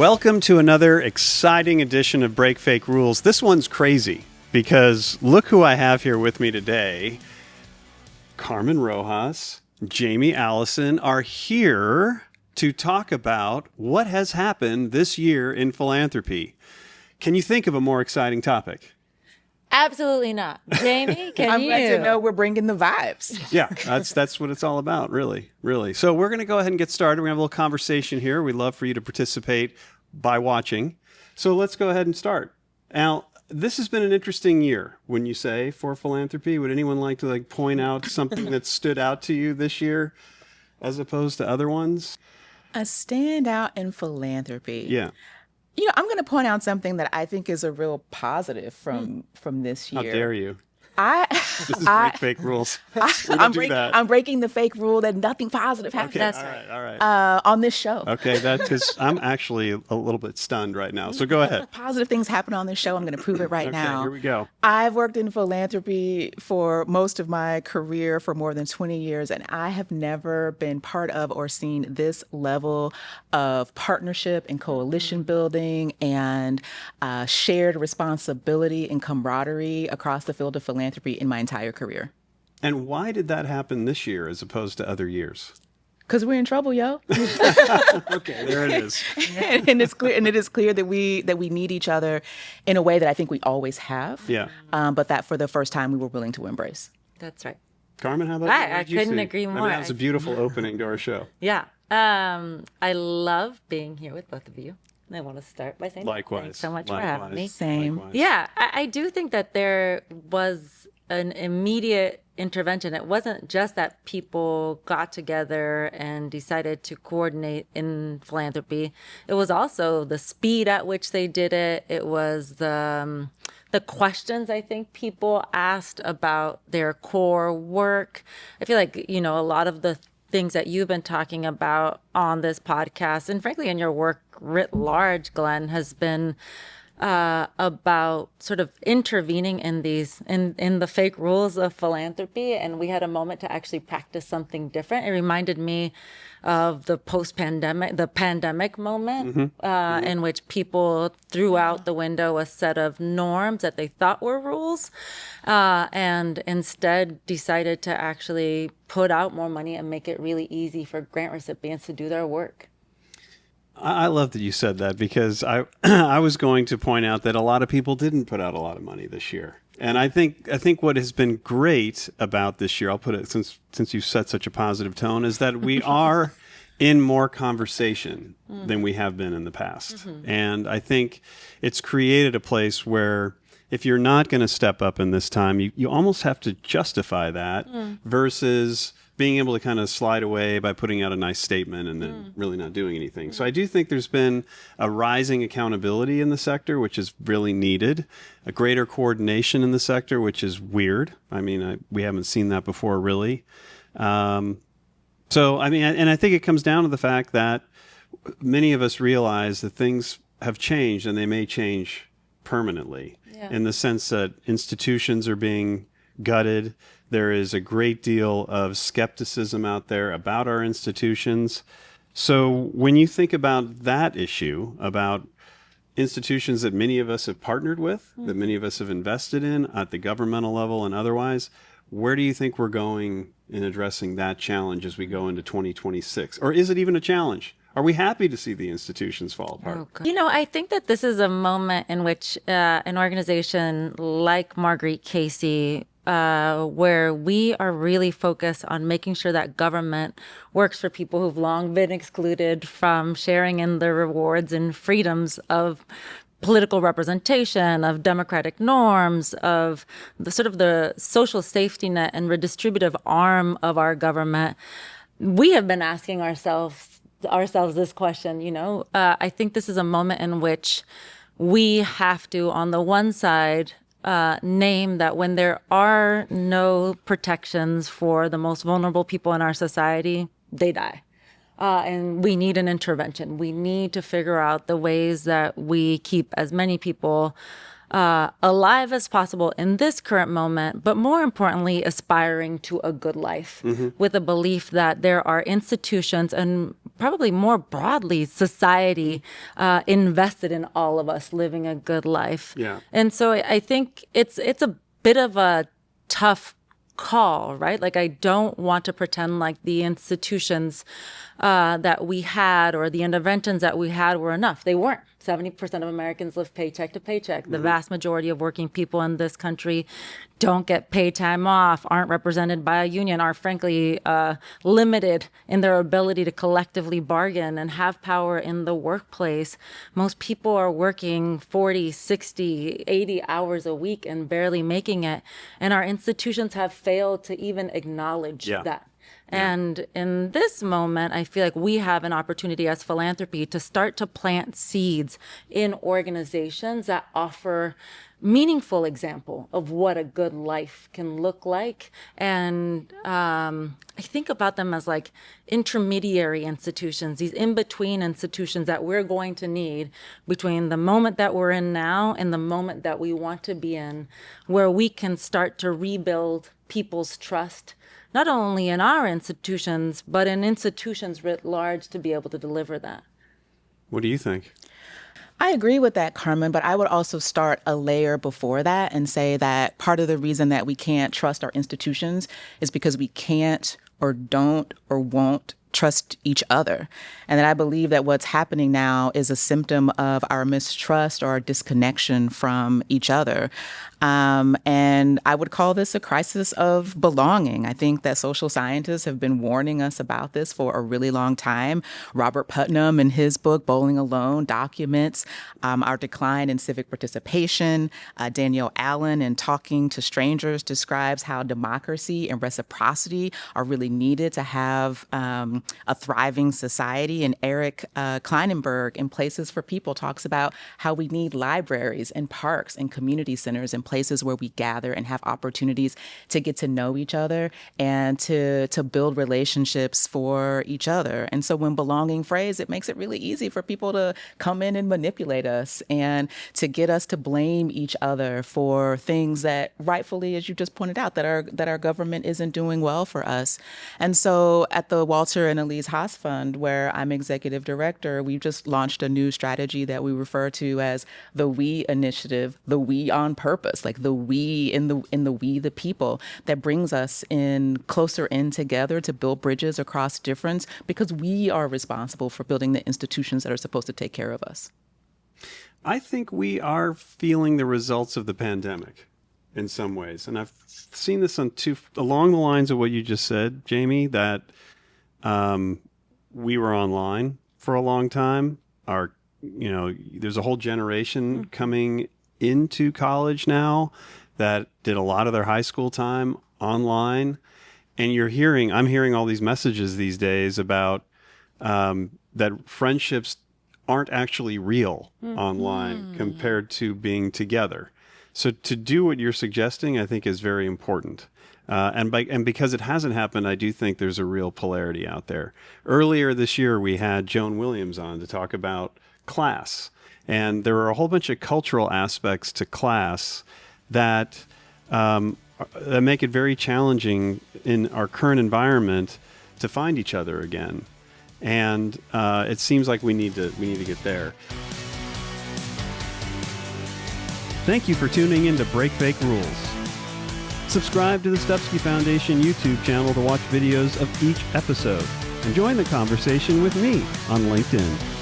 Welcome to another exciting edition of Break Fake Rules. This one's crazy because look who I have here with me today. Carmen Rojas, Jamie Allison are here to talk about what has happened this year in philanthropy. Can you think of a more exciting topic? Absolutely not. Jamie, can I'm you? glad to know we're bringing the vibes. Yeah, that's what it's all about, really. So we're going to go ahead and get started. We're going to have a little conversation here. We'd love for you to participate by watching. So let's go ahead and start. Al, this has been an interesting year, wouldn't you say, for philanthropy? Would anyone like to point out something that stood out to you this year as opposed to other ones? A standout in philanthropy. Yeah. You know, I'm going to point out something that I think is a real positive from this year. How dare you? This is Break Fake Rules. I'm breaking the fake rule that nothing positive happens. Okay, That's all right. On this show. Okay, because I'm actually a little bit stunned right now. So go ahead. Positive things happen on this show. I'm going to prove it right now. Here we go. I've worked in philanthropy for most of my career for more than 20 years, and I have never been part of or seen this level of partnership and coalition building and shared responsibility and camaraderie across the field of philanthropy in my entire career. And why did that happen this year as opposed to other years? Because we're in trouble, yo. Okay, there it is. and it's clear, and it is clear that we need each other in a way that I think we always have. Yeah. But that for the first time we were willing to embrace. That's right. Carmen, how about you? What I did you couldn't see? agree more. I mean, that was a beautiful opening to our show. Yeah. I love being here with both of you. I want to start by saying Likewise. thanks so much for having me. Same. Likewise. Yeah, I do think that there was an immediate intervention. It wasn't just that people got together and decided to coordinate in philanthropy. It was also the speed at which they did it. It was the questions I think people asked about their core work. I feel like, a lot of the things that you've been talking about on this podcast and frankly in your work writ large, Glenn, has been about sort of intervening in the fake rules of philanthropy. And we had a moment to actually practice something different. It reminded me of the pandemic moment in which people threw out the window a set of norms that they thought were rules and instead decided to actually put out more money and make it really easy for grant recipients to do their work. I love that you said that because I was going to point out that a lot of people didn't put out a lot of money this year. And I think what has been great about this year, I'll put it since you've set such a positive tone, is that we are in more conversation than we have been in the past. Mm-hmm. And I think it's created a place where if you're not going to step up in this time, you almost have to justify that versus being able to kind of slide away by putting out a nice statement and then really not doing anything. So I do think there's been a rising accountability in the sector, which is really needed, a greater coordination in the sector, which is weird. I mean, we haven't seen that before, really. So, I mean, and I think it comes down to the fact that many of us realize that things have changed and they may change permanently in the sense that institutions are being gutted. There is a great deal of skepticism out there about our institutions. So when you think about that issue, about institutions that many of us have partnered with, that many of us have invested in at the governmental level and otherwise, where do you think we're going in addressing that challenge as we go into 2026? Or is it even a challenge? Are we happy to see the institutions fall apart? I think that this is a moment in which an organization like Marguerite Casey, where we are really focused on making sure that government works for people who've long been excluded from sharing in the rewards and freedoms of political representation, of democratic norms, of the sort of the social safety net and redistributive arm of our government. We have been asking ourselves this question, I think this is a moment in which we have to, on the one side, name that when there are no protections for the most vulnerable people in our society, they die. And we need an intervention. We need to figure out the ways that we keep as many people alive as possible in this current moment, but more importantly, aspiring to a good life with a belief that there are institutions and probably more broadly society invested in all of us living a good life. Yeah. And so I think it's a bit of a tough call, right? Like, I don't want to pretend like the institutions that we had or the interventions that we had were enough. They weren't. 70% of Americans live paycheck to paycheck. The vast majority of working people in this country don't get paid time off, aren't represented by a union, are frankly limited in their ability to collectively bargain and have power in the workplace. Most people are working 40, 60, 80 hours a week and barely making it. And our institutions have failed to even acknowledge that. And in this moment, I feel like we have an opportunity as philanthropy to start to plant seeds in organizations that offer meaningful example of what a good life can look like. And I think about them as like intermediary institutions, these in-between institutions that we're going to need between the moment that we're in now and the moment that we want to be in, where we can start to rebuild people's trust, not only in our institutions, but in institutions writ large to be able to deliver that. What do you think? I agree with that, Carmen, but I would also start a layer before that and say that part of the reason that we can't trust our institutions is because we can't or don't or won't trust each other. And that I believe that what's happening now is a symptom of our mistrust or our disconnection from each other. And I would call this a crisis of belonging. I think that social scientists have been warning us about this for a really long time. Robert Putnam, in his book, Bowling Alone, documents our decline in civic participation. Danielle Allen, in Talking to Strangers, describes how democracy and reciprocity are really needed to have a thriving society. And Eric Kleinenberg, in Places for People, talks about how we need libraries and parks and community centers and places where we gather and have opportunities to get to know each other and to build relationships for each other. And so when belonging phrase, it makes it really easy for people to come in and manipulate us and to get us to blame each other for things that rightfully, as you just pointed out, that our government isn't doing well for us. And so at the Walter and Elise Haas Fund, where I'm executive director, we just launched a new strategy that we refer to as the We Initiative, the We on Purpose, like the we in the we, the people, that brings us in closer in together to build bridges across difference, because we are responsible for building the institutions that are supposed to take care of us. I think we are feeling the results of the pandemic in some ways. And I've seen this along the lines of what you just said, Jamie, that we were online for a long time. There's a whole generation coming into college now that did a lot of their high school time online. And I'm hearing all these messages these days about that friendships aren't actually real online compared to being together. So to do what you're suggesting, I think, is very important. And because it hasn't happened, I do think there's a real polarity out there. Earlier this year, we had Joan Williams on to talk about class. And there are a whole bunch of cultural aspects to class that make it very challenging in our current environment to find each other again. And it seems like we need to get there. Thank you for tuning in to Break Fake Rules. Subscribe to the Stupski Foundation YouTube channel to watch videos of each episode and join the conversation with me on LinkedIn.